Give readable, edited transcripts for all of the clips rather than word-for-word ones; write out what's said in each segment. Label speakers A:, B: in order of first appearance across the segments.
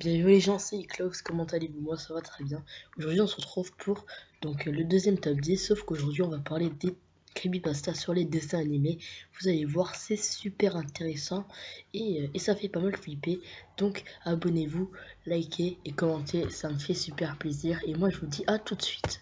A: Bien yo les gens, c'est Iclox, comment allez-vous? Moi ça va très bien. Aujourd'hui on se retrouve pour le deuxième top 10, sauf qu'aujourd'hui on va parler des creepypasta sur les dessins animés. Vous allez voir, c'est super intéressant et ça fait pas mal flipper. Donc abonnez-vous, likez et commentez, ça me fait super plaisir. Et moi je vous dis à tout de suite.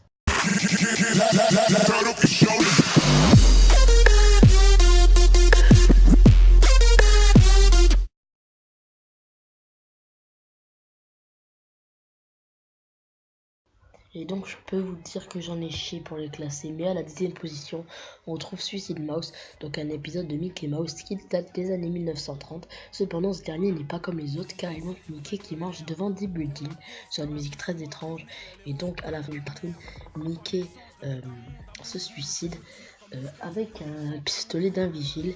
A: Et donc je peux vous dire que j'en ai chié pour les classer. Mais à la 10e position, on retrouve Suicide Mouse, donc un épisode de Mickey Mouse qui date des années 1930. Cependant ce dernier n'est pas comme les autres car il montre Mickey qui marche devant des buildings sur une musique très étrange. Et donc à la fin du cartoon, Mickey se suicide avec un pistolet d'un vigile.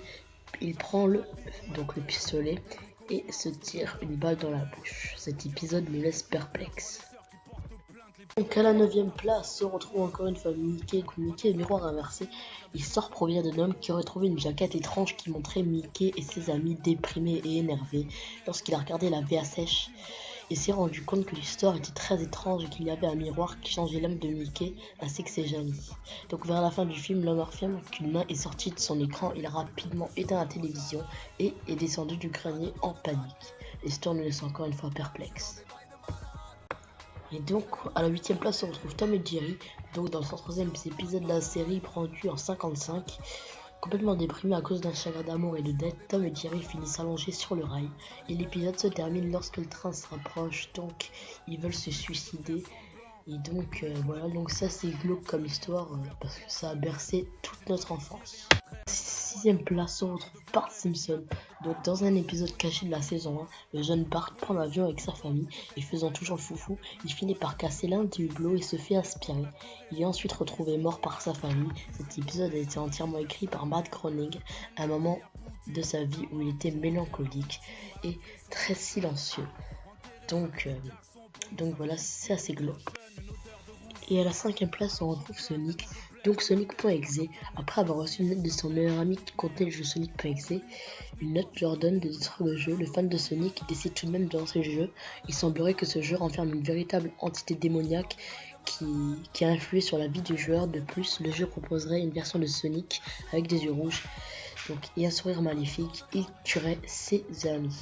A: Il prend le pistolet et se tire une balle dans la bouche. Cet épisode me laisse perplexe. Donc à la 9e place se retrouve encore une fois Mickey et miroir inversé. L'histoire provient d'un homme qui aurait trouvé une jaquette étrange qui montrait Mickey et ses amis déprimés et énervés. Lorsqu'il a regardé la VHS, il s'est rendu compte que l'histoire était très étrange et qu'il y avait un miroir qui changeait l'âme de Mickey ainsi que ses amis. Donc vers la fin du film, l'homme affirme qu'une main est sortie de son écran. Il a rapidement éteint la télévision et est descendu du grenier en panique. L'histoire nous laisse encore une fois perplexe. Et donc, à la 8e place, on retrouve Tom et Jerry. Donc, dans le 103e épisode de la série, produit en 55, complètement déprimé à cause d'un chagrin d'amour et de dette, Tom et Jerry finissent allongés sur le rail. Et l'épisode se termine lorsque le train se rapproche. Donc, ils veulent se suicider. Et donc, voilà. Donc, ça, c'est glauque comme histoire parce que ça a bercé toute notre enfance. 6e place, on retrouve Bart Simpson. Donc dans un épisode caché de la saison 1, le jeune Bart prend l'avion avec sa famille et faisant toujours le foufou, il finit par casser l'un des hublots et se fait aspirer. Il est ensuite retrouvé mort par sa famille. Cet épisode a été entièrement écrit par Matt Groening, un moment de sa vie où il était mélancolique et très silencieux. Donc voilà, c'est assez glauque. Et à la 5e place, on retrouve Sonic. Donc Sonic.exe, après avoir reçu une note de son meilleur ami qui contenait le jeu Sonic.exe, une note leur donne de détruire le jeu. Le fan de Sonic décide tout de même de lancer le jeu. Il semblerait que ce jeu renferme une véritable entité démoniaque qui a influé sur la vie du joueur. De plus, le jeu proposerait une version de Sonic avec des yeux rouges et un sourire maléfique. Il tuerait ses amis.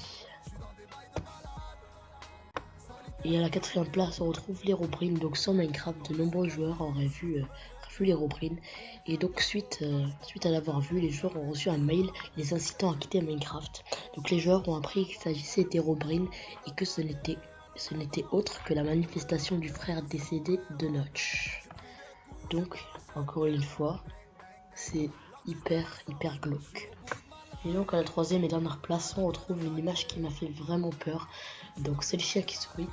A: Et à la 4e place, on retrouve l'Hérobrine. Donc sur Minecraft, de nombreux joueurs auraient vu l'Hérobrine. Et donc suite à l'avoir vu, les joueurs ont reçu un mail les incitant à quitter Minecraft. Donc les joueurs ont appris qu'il s'agissait d'Hérobrine et que ce n'était autre que la manifestation du frère décédé de Notch. Donc encore une fois, c'est hyper glauque. Et donc à la 3e et dernière place, on retrouve une image qui m'a fait vraiment peur. Donc c'est le chien qui sourit.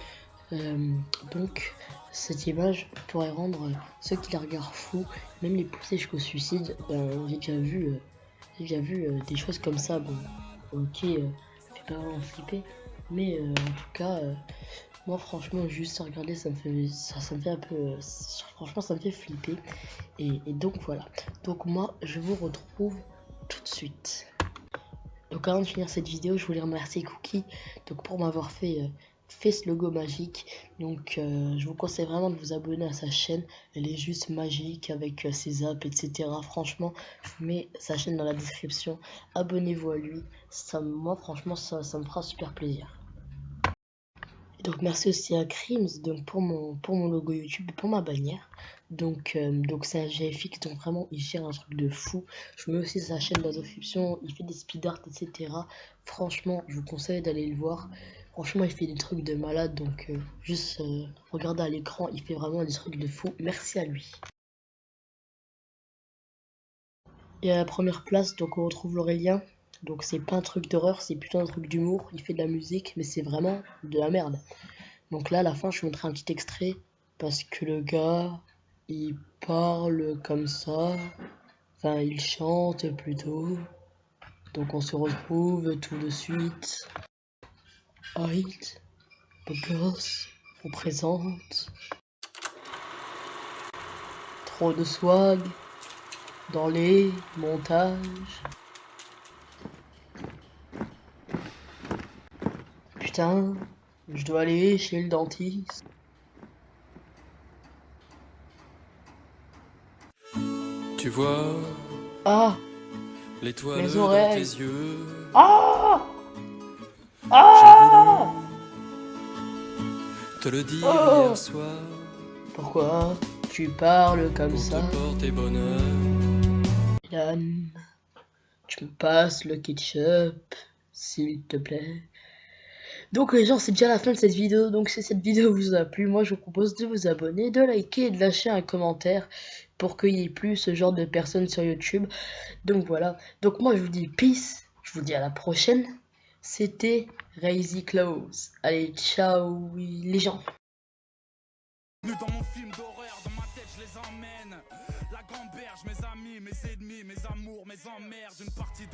A: Donc cette image pourrait rendre ceux qui la regardent fous, même les pousser jusqu'au suicide. J'ai déjà vu des choses comme ça. Bon, ok, fait pas vraiment flipper, mais en tout cas, moi franchement juste à regarder ça me fait un peu, franchement ça me fait flipper. Et donc voilà. Donc moi je vous retrouve tout de suite. Donc avant de finir cette vidéo, je voulais remercier Cookie pour m'avoir fait ce logo magique. Donc je vous conseille vraiment de vous abonner à sa chaîne. Elle est juste magique avec ses apps, etc. Franchement, je vous mets sa chaîne dans la description. Abonnez-vous à lui. Moi franchement ça me fera super plaisir. Et donc merci aussi à Crims pour mon logo YouTube et pour ma bannière. Donc c'est un GFX, donc vraiment il gère un truc de fou. Je vous mets aussi sa chaîne dans la description. Il fait des speed art, etc. Franchement, je vous conseille d'aller le voir. Franchement, il fait des trucs de malade, donc juste regardez à l'écran, il fait vraiment des trucs de fou. Merci à lui. Et à la première place, donc on retrouve l'Aurélien. Donc c'est pas un truc d'horreur, c'est plutôt un truc d'humour. Il fait de la musique, mais c'est vraiment de la merde. Donc là, à la fin, je vous montrerai un petit extrait parce que le gars, il parle comme ça. Enfin, il chante plutôt. Donc on se retrouve tout de suite. Alright, Boss vous présente trop de swag dans les montages. Putain, Je dois aller chez le dentiste.
B: Tu vois
A: Ah,
B: l'étoile
A: mes
B: dans tes
A: oreilles.
B: yeux.
A: Ah,
B: J'ai
A: ah,
B: voulu te le dire hier
A: oh.
B: soir
A: Pourquoi tu parles comme
B: pour te
A: ça,
B: porter bonheur.
A: Dylan? Tu me passes le ketchup, s'il te plaît. Donc les gens, c'est déjà la fin de cette vidéo. Donc si cette vidéo vous a plu, moi je vous propose de vous abonner, de liker et de lâcher un commentaire pour qu'il n'y ait plus ce genre de personnes sur YouTube. Donc voilà. Donc moi je vous dis peace. Je vous dis à la prochaine. C'était Razy Close. Allez, ciao les gens.
C: Nous dans mon film d'horreur, dans ma tête je les emmène. La gamberge, mes amis, mes ennemis, mes amours, mes emmerdes, une partie de